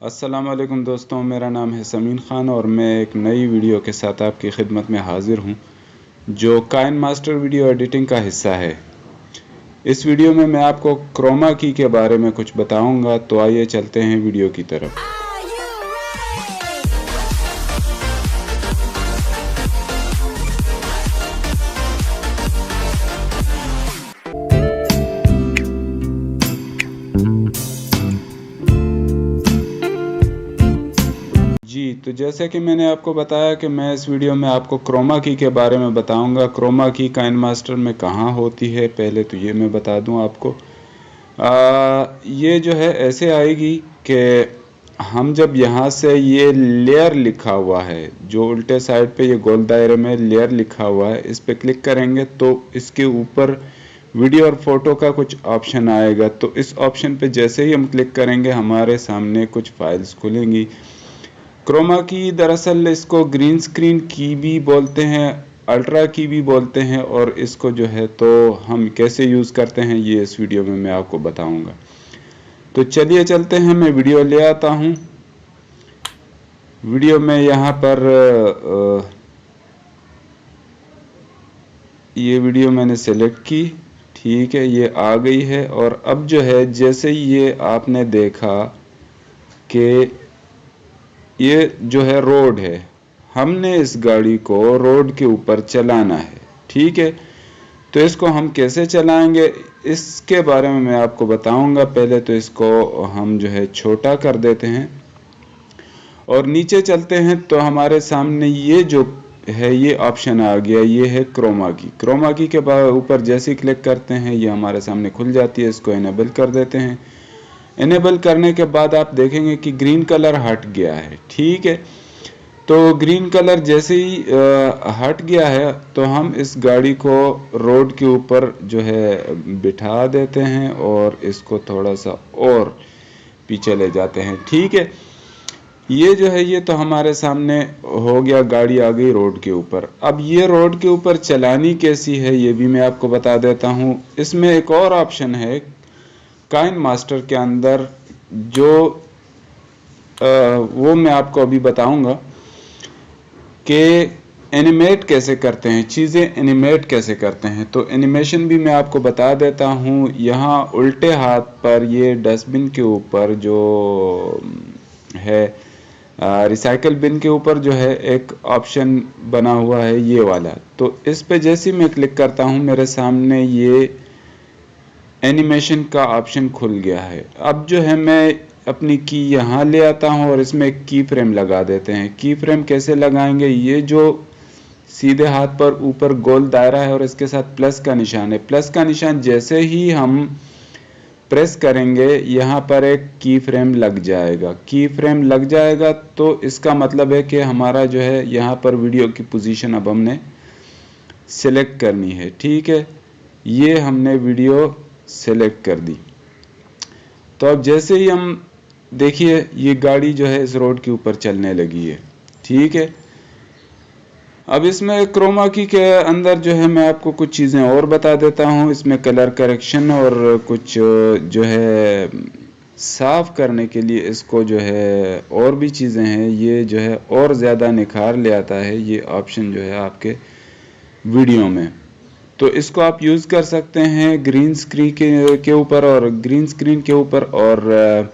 अस्सलाम वालेकुम दोस्तों, मेरा नाम है समीन ख़ान और मैं एक नई वीडियो के साथ आपकी खिदमत में हाज़िर हूँ जो काइन मास्टर वीडियो एडिटिंग का हिस्सा है। इस वीडियो में मैं आपको क्रोमा की के बारे में कुछ बताऊंगा, तो आइए चलते हैं वीडियो की तरफ। जी, तो जैसे कि मैंने आपको बताया कि मैं इस वीडियो में आपको क्रोमा की के बारे में बताऊंगा। क्रोमा की काइन मास्टर में कहाँ होती है, पहले तो ये मैं बता दूं आपको। ये जो है ऐसे आएगी कि हम जब यहाँ से ये लेयर लिखा हुआ है, जो उल्टे साइड पे ये गोल दायरे में लेयर लिखा हुआ है, इस पे क्लिक करेंगे तो इसके ऊपर वीडियो और फोटो का कुछ ऑप्शन आएगा। तो इस ऑप्शन पे जैसे ही हम क्लिक करेंगे हमारे सामने कुछ फाइल्स खुलेंगी। क्रोमा की दरअसल इसको ग्रीन स्क्रीन की भी बोलते हैं, अल्ट्रा की भी बोलते हैं, और इसको जो है तो हम कैसे यूज़ करते हैं ये इस वीडियो में मैं आपको बताऊंगा। तो चलिए चलते हैं, मैं वीडियो ले आता हूं। वीडियो में यहाँ पर ये वीडियो मैंने सेलेक्ट की, ठीक है, ये आ गई है। और अब जो है जैसे ये आपने देखा कि ये जो है रोड है, हमने इस गाड़ी को रोड के ऊपर चलाना है, ठीक है। तो इसको हम कैसे चलाएंगे इसके बारे में मैं आपको बताऊंगा। पहले तो इसको हम जो है छोटा कर देते हैं और नीचे चलते हैं तो हमारे सामने ये जो है ये ऑप्शन आ गया, ये है क्रोमा की। क्रोमा की के ऊपर जैसे ही क्लिक करते हैं ये हमारे सामने खुल जाती है। इसको इनेबल कर देते हैं। इनेबल करने के बाद आप देखेंगे कि ग्रीन कलर हट गया है, ठीक है। तो ग्रीन कलर जैसे ही हट गया है तो हम इस गाड़ी को रोड के ऊपर जो है बिठा देते हैं और इसको थोड़ा सा और पीछे ले जाते हैं, ठीक है। ये जो है ये तो हमारे सामने हो गया, गाड़ी आ गई रोड के ऊपर। अब ये रोड के ऊपर चलानी कैसी है ये भी मैं आपको बता देता हूँ। इसमें एक और ऑप्शन है काइन मास्टर के अंदर जो वो मैं आपको अभी बताऊंगा कि एनिमेट कैसे करते हैं, चीज़ें एनिमेट कैसे करते हैं। तो एनिमेशन भी मैं आपको बता देता हूँ। यहाँ उल्टे हाथ पर ये डस्टबिन के ऊपर जो है रिसाइकल बिन के ऊपर जो है एक ऑप्शन बना हुआ है ये वाला। तो इस पे जैसे मैं क्लिक करता हूँ मेरे सामने ये एनिमेशन का ऑप्शन खुल गया है। अब जो है मैं अपनी की यहाँ ले आता हूँ और इसमें एक की फ्रेम लगा देते हैं। की फ्रेम कैसे लगाएंगे, ये जो सीधे हाथ पर ऊपर गोल दायरा है और इसके साथ प्लस का निशान है, प्लस का निशान जैसे ही हम प्रेस करेंगे यहाँ पर एक की फ्रेम लग जाएगा। की फ्रेम लग जाएगा तो इसका मतलब है कि हमारा जो है यहाँ पर वीडियो की पोजीशन अब हमने सिलेक्ट करनी है, ठीक है। ये हमने वीडियो सेलेक्ट कर दी। तो अब जैसे ही हम देखिए ये गाड़ी जो है इस रोड के ऊपर चलने लगी है, ठीक है। अब इसमें क्रोमा की के अंदर जो है मैं आपको कुछ चीज़ें और बता देता हूँ। इसमें कलर करेक्शन और कुछ जो है साफ करने के लिए इसको जो है और भी चीज़ें हैं, ये जो है और ज़्यादा निखार ले आता है ये ऑप्शन जो है आपके वीडियो में। तो इसको आप यूज़ कर सकते हैं ग्रीन स्क्रीन के ऊपर और ग्रीन स्क्रीन के ऊपर और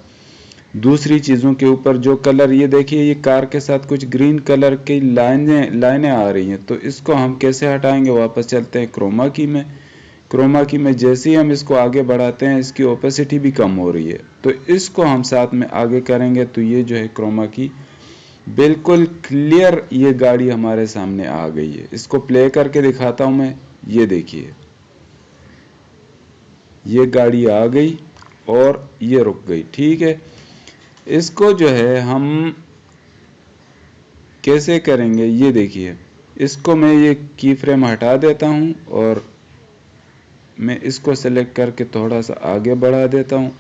दूसरी चीज़ों के ऊपर। जो कलर ये देखिए ये कार के साथ कुछ ग्रीन कलर की लाइनें आ रही हैं, तो इसको हम कैसे हटाएंगे। वापस चलते हैं क्रोमा की में। क्रोमा की में जैसे ही हम इसको आगे बढ़ाते हैं इसकी ओपेसिटी भी कम हो रही है, तो इसको हम साथ में आगे करेंगे तो ये जो है क्रोमा की बिल्कुल क्लियर ये गाड़ी हमारे सामने आ गई है। इसको प्ले करके दिखाता हूँ मैं। ये देखिए ये गाड़ी आ गई और ये रुक गई, ठीक है। इसको जो है हम कैसे करेंगे ये देखिए। इसको मैं ये की फ्रेम हटा देता हूं और मैं इसको सेलेक्ट करके थोड़ा सा आगे बढ़ा देता हूं,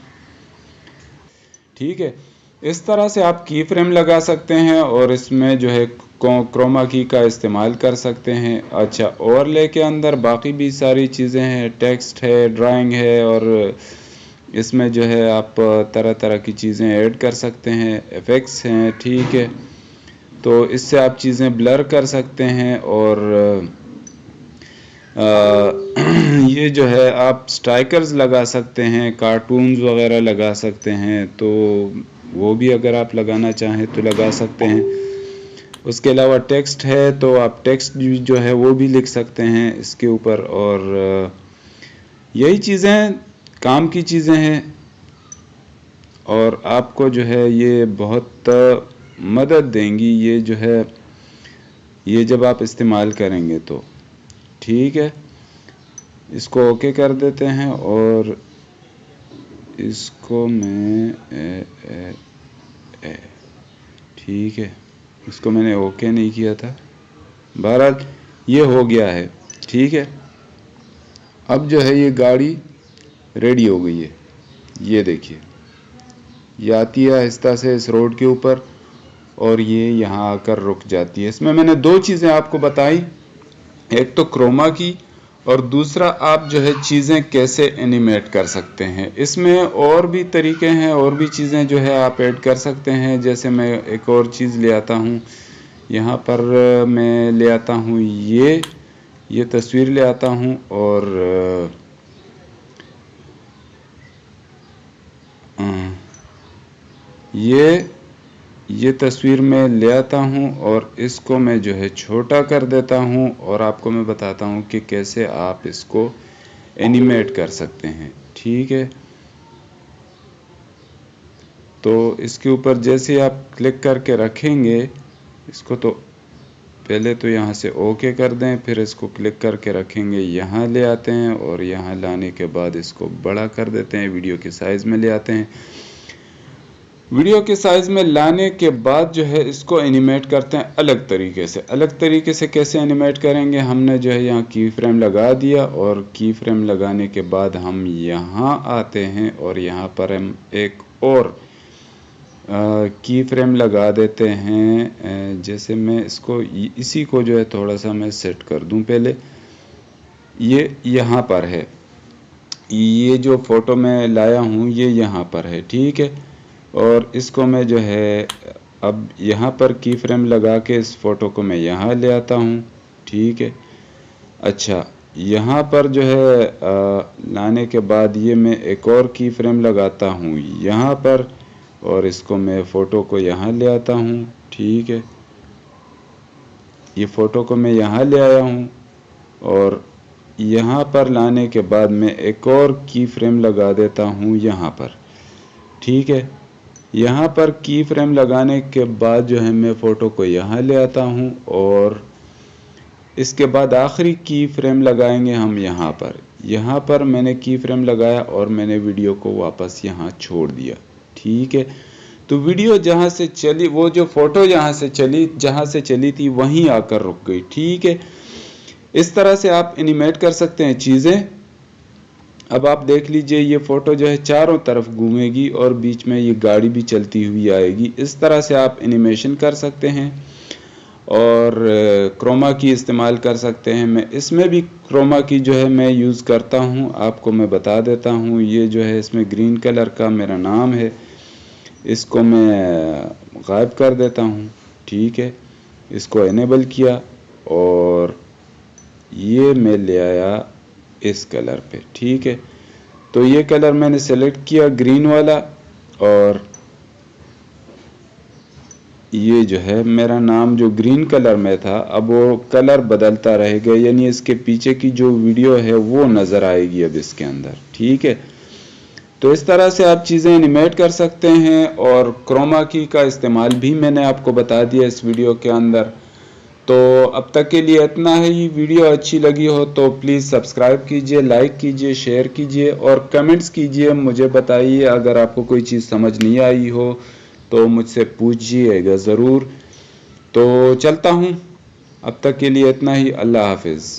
ठीक है। इस तरह से आप की फ्रेम लगा सकते हैं और इसमें जो है क्रोमा की का इस्तेमाल कर सकते हैं। अच्छा, ओवरले के अंदर बाकी भी सारी चीज़ें हैं, टेक्स्ट है, ड्राइंग है और इसमें जो है आप तरह तरह की चीज़ें ऐड कर सकते हैं, इफ़ेक्ट्स हैं, ठीक है। तो इससे आप चीज़ें ब्लर कर सकते हैं और ये जो है आप स्ट्राइकर्स लगा सकते हैं, कार्टून्स वगैरह लगा सकते हैं, तो वो भी अगर आप लगाना चाहें तो लगा सकते हैं। उसके अलावा टेक्स्ट है तो आप टेक्स्ट जो है वो भी लिख सकते हैं इसके ऊपर। और यही चीज़ें काम की चीज़ें हैं और आपको जो है ये बहुत मदद देंगी, ये जो है ये जब आप इस्तेमाल करेंगे तो ठीक है। इसको ओके कर देते हैं और इसको मैं ठीक है, इसको मैंने ओके नहीं किया था। बहरहाल ये हो गया है, ठीक है। अब जो है ये गाड़ी रेडी हो गई है, ये देखिए ये आती है आहिस्ता से इस रोड के ऊपर और ये यहाँ आकर रुक जाती है। इसमें मैंने दो चीज़ें आपको बताई, एक तो क्रोमा की और दूसरा आप जो है चीज़ें कैसे एनिमेट कर सकते हैं। इसमें और भी तरीके हैं, और भी चीज़ें जो है आप ऐड कर सकते हैं। जैसे मैं एक और चीज़ ले आता हूँ, यहाँ पर मैं ले आता हूँ ये तस्वीर ले आता हूँ और ये तस्वीर मैं ले आता हूँ और इसको मैं जो है छोटा कर देता हूँ और आपको मैं बताता हूँ कि कैसे आप इसको एनिमेट कर सकते हैं, ठीक है। तो इसके ऊपर जैसे आप क्लिक करके रखेंगे इसको, तो पहले तो यहाँ से ओके कर दें, फिर इसको क्लिक करके रखेंगे, यहाँ ले आते हैं और यहाँ लाने के बाद इसको बड़ा कर देते हैं, वीडियो के साइज़ में ले आते हैं। वीडियो के साइज़ में लाने के बाद जो है इसको एनिमेट करते हैं अलग तरीके से। अलग तरीके से कैसे एनिमेट करेंगे, हमने जो है यहाँ की फ्रेम लगा दिया और की फ्रेम लगाने के बाद हम यहाँ आते हैं और यहाँ पर हम एक और की फ्रेम लगा देते हैं। जैसे मैं इसको इसी को जो है थोड़ा सा मैं सेट कर दूं पहले, ये यहाँ पर है, ये जो फ़ोटो मैं लाया हूँ ये यहाँ पर है, ठीक है। और इसको मैं जो है अब यहाँ पर की फ्रेम लगा के इस फ़ोटो को मैं यहाँ ले आता हूँ, ठीक है। अच्छा, यहाँ पर जो है लाने के बाद ये मैं एक और की फ्रेम लगाता हूँ यहाँ पर और इसको मैं फ़ोटो को यहाँ ले आता हूँ, ठीक है। ये फ़ोटो को मैं यहाँ ले आया हूँ और यहाँ पर लाने के बाद मैं एक और की फ्रेम लगा देता हूँ यहाँ पर, ठीक है। यहाँ पर की फ्रेम लगाने के बाद जो है मैं फ़ोटो को यहाँ ले आता हूँ और इसके बाद आखिरी की फ्रेम लगाएंगे हम यहाँ पर। यहाँ पर मैंने की फ्रेम लगाया और मैंने वीडियो को वापस यहाँ छोड़ दिया, ठीक है। तो वीडियो जहाँ से चली, वो जो फ़ोटो जहाँ से चली थी वहीं आकर रुक गई, ठीक है। इस तरह से आप एनिमेट कर सकते हैं चीज़ें। अब आप देख लीजिए ये फ़ोटो जो है चारों तरफ घूमेगी और बीच में ये गाड़ी भी चलती हुई आएगी। इस तरह से आप एनिमेशन कर सकते हैं और क्रोमा की इस्तेमाल कर सकते हैं। मैं इसमें भी क्रोमा की जो है मैं यूज़ करता हूँ, आपको मैं बता देता हूँ। ये जो है इसमें ग्रीन कलर का मेरा नाम है, इसको मैं गायब कर देता हूँ, ठीक है। इसको इनेबल किया और ये मैं ले आया इस कलर पे, ठीक है। तो ये कलर मैंने सेलेक्ट किया ग्रीन वाला और ये जो है मेरा नाम जो ग्रीन कलर में था अब वो कलर बदलता रहेगा, यानी इसके पीछे की जो वीडियो है वो नज़र आएगी अब इसके अंदर, ठीक है। तो इस तरह से आप चीज़ें एनिमेट कर सकते हैं और क्रोमा की का इस्तेमाल भी मैंने आपको बता दिया इस वीडियो के अंदर। तो अब तक के लिए इतना ही। वीडियो अच्छी लगी हो तो प्लीज़ सब्सक्राइब कीजिए, लाइक कीजिए, शेयर कीजिए और कमेंट्स कीजिए। मुझे बताइए अगर आपको कोई चीज़ समझ नहीं आई हो तो मुझसे पूछिएगा ज़रूर। तो चलता हूँ, अब तक के लिए इतना ही। अल्लाह हाफिज़।